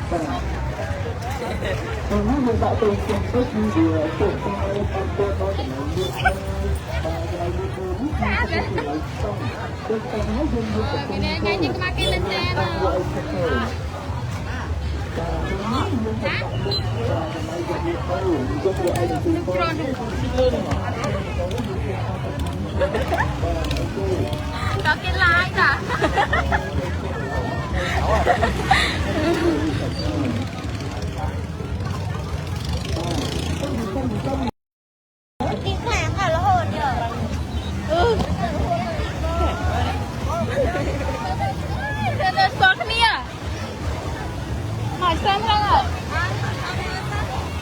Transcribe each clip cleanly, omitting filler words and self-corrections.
Ganyan kumakilan sa có cái like à cái hàng là hồn nhở There's so many hỏi xem ra rồi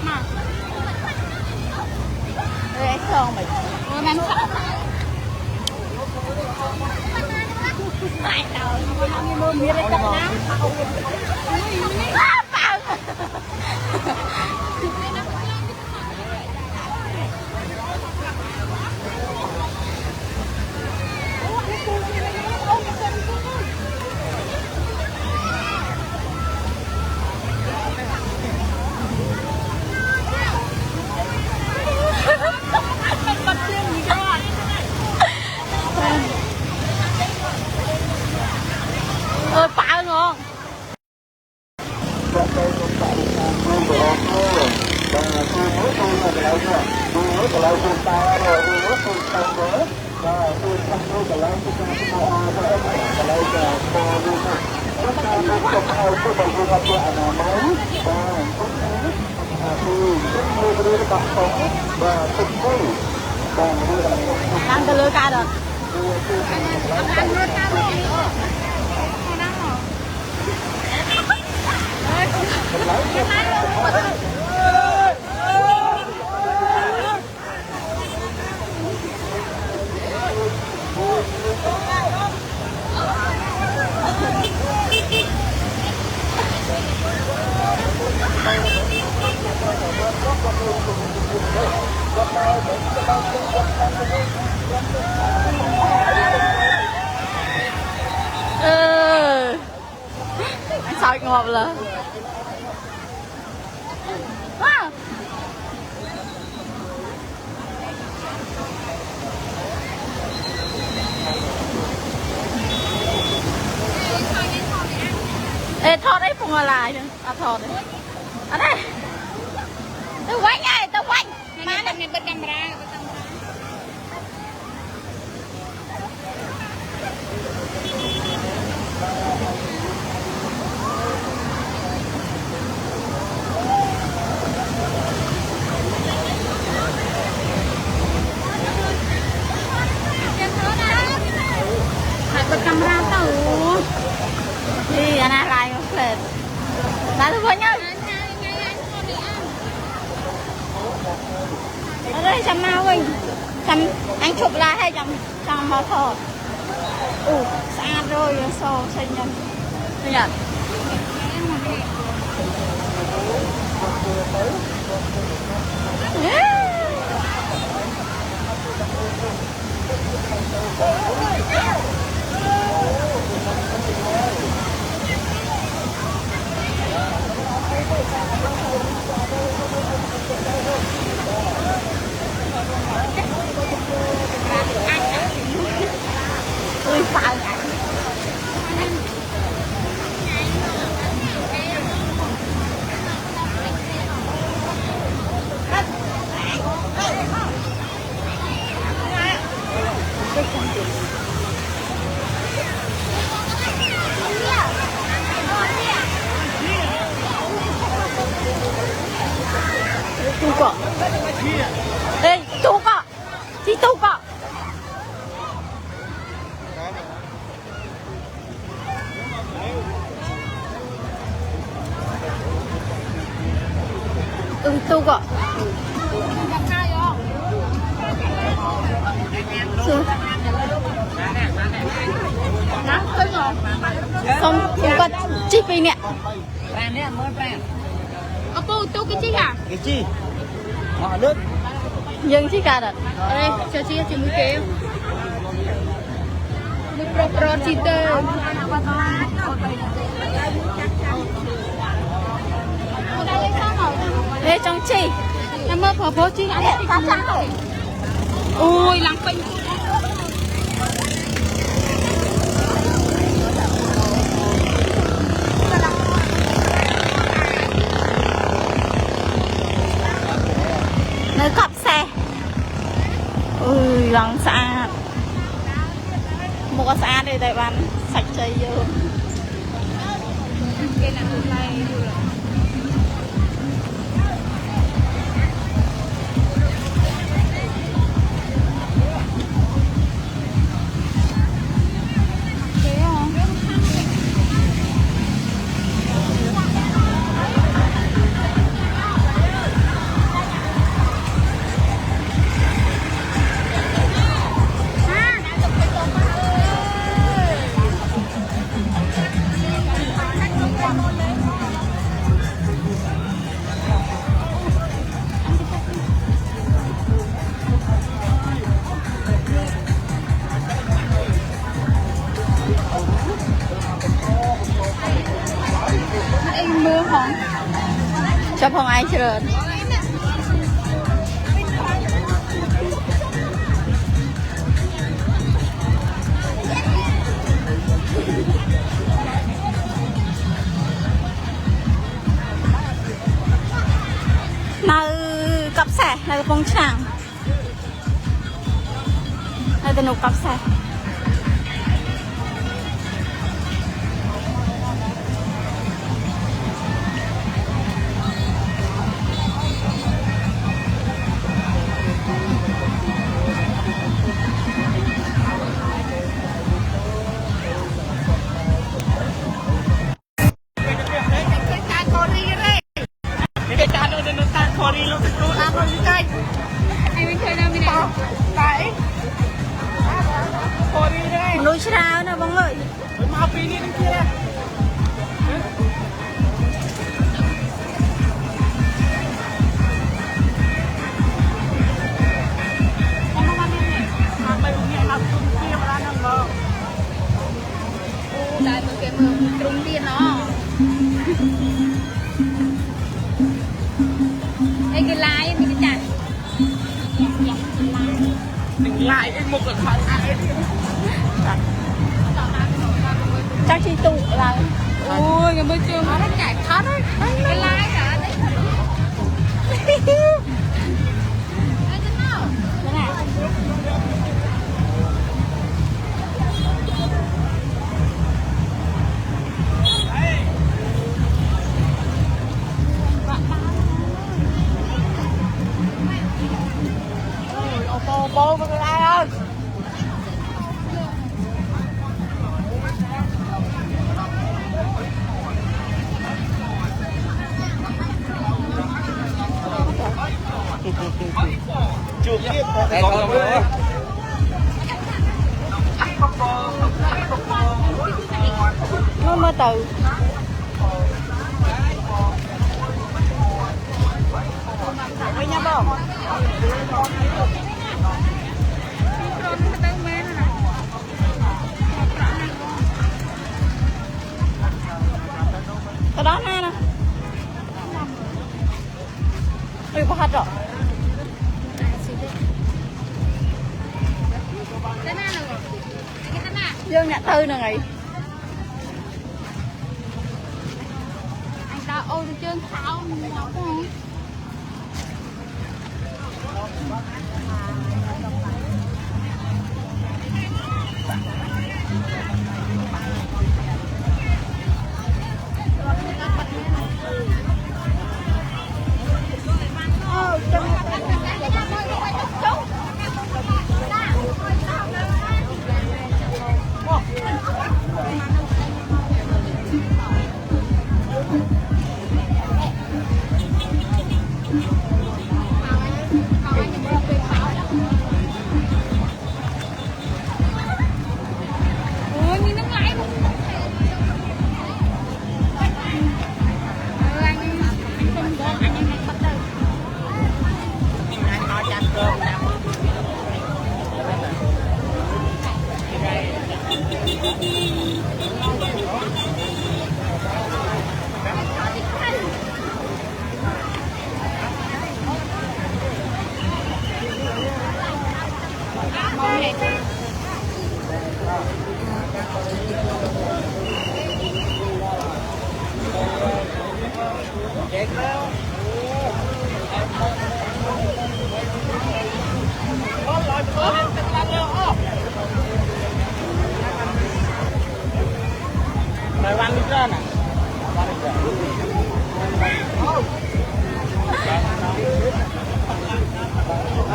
mà đây xong rồi em sợ tại đâu không mua miếng đấy đâu bả ngon ăn từ lưỡi ca được ăn lưỡi ca được sợi ngọt là ê thọt ấy phùng lại nữa à thọt đấy ở đây tôi quay nha tôi quay má này bên camera bật camera tao đi anh lại một phết lại tôi quên nhá ở đây chăm nào mình chăm anh chụp lại hay chăm chăm màu thọ xa rồi so xanh nhân tôi nhận tôi sợ tu cọ ê tu cọ chị tu cọ tu cọ xong chúng ta chích đi nè tu cái chi à cái chi họ đứt dân chi cả đó đây cho chi chỉ mũi kéo mũi pro chi tơ đây trong chi em mơ phở phố chi ăn để phát trắng rồi ôi lăng quanh nơi cọp xe ui lòng xa một con xa đây tại bán sạch chơi vô cái là tụi này em mưa không cho phòng ai chơi nơi cặp xe nơi bông tràng nơi tận cặp xe nuôi sao nè bông ơi đại một cái mưa trung tiền nó đây cái lái mình cái chặt đừng lại cái một cái khoản ai chắc chi tụ là ôi cái môi trường nó chạy thoát đấy cái lái cả đấy thế nào bố với ai ơi chuột kia còn rồi nó mơ từ với nhau không cái đó nè nè ui có hạt rồi dương nhạc tư nè nghỉ anh ta ôi được chưa tháo nó không ôi mi nước lạnh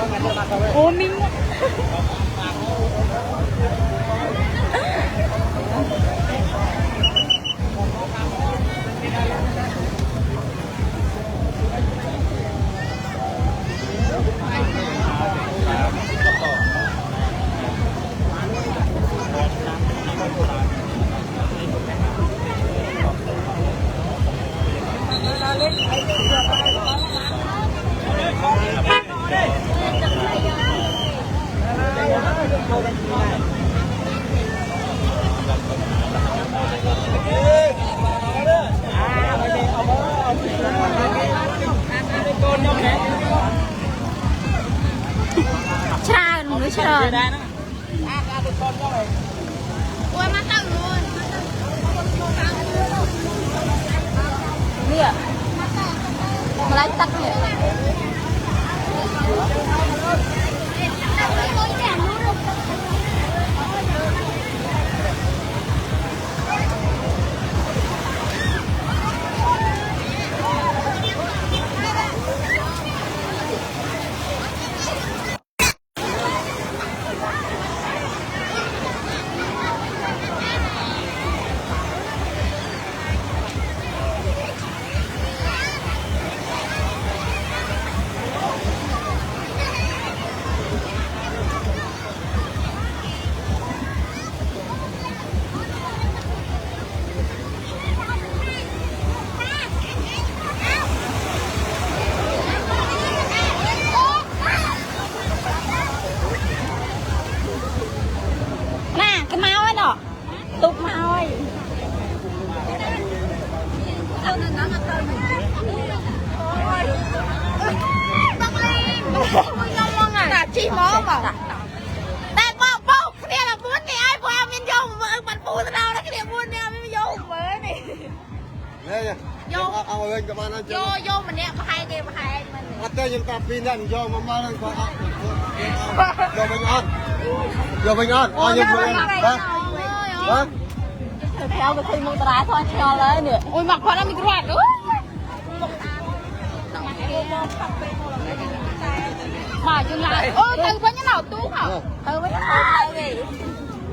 Ôi mình cha nó trời ôi mà tao luôn nè mà lại tắt nè tục mau ơi là chi mó mà đây bố cái này là muốn này ai qua mình vô bạn phụ từ đâu đó cái này muốn nè mình vô mới này vô mình nè mà hai đêm mà hai mình Ate yung tapi na yo mama lang ko. Yo bình an. Yo bình an. Ai yo bình an. Hả? Theo cái khi mua trai thôi theo lấy nữa. Ôi mặc quá là mình quạt nữa. Mà dừng lại. Ôi từ với cái nào tú hả? Từ với cái nào gì?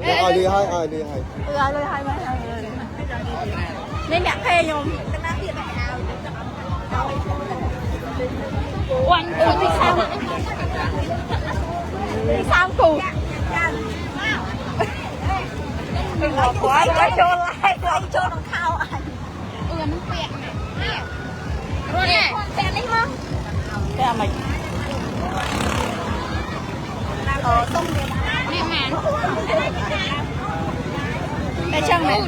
Ai đi hai, ai đi hai. Ai đi hai mấy. Nên mẹ phê nhung. Oanh đi sao? Đi sao cụ? Đừng có quá lấy cho nó khao anh. Nó quẹt nè. Rồi nè, quẹt đi không? Quẹt mình. Tung nè màn. Đây chân này.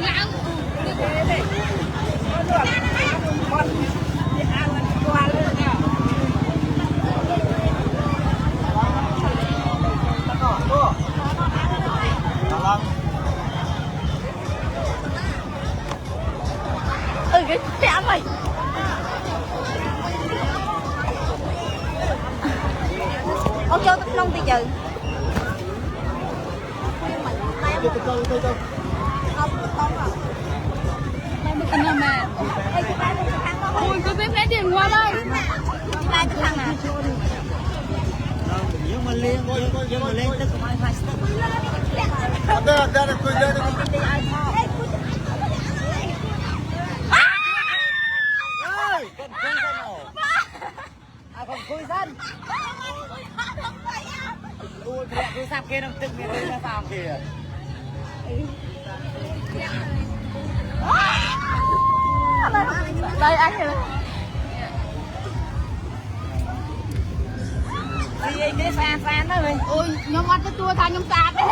Cái chạm mày ông cho tôi nông đi trừ ui cứ biết lấy tiền qua đây lại cái thằng nào Nhưng mà lên tức mai phải tức. Ada tôi lên. Cùi dân. Ui, cứ sạp kia đừng từng miền ra sao kìa. đây anh ơi Gì cái fan đó mình. Ôi, nhóm ăn cho tua thay nhóm sạp đấy.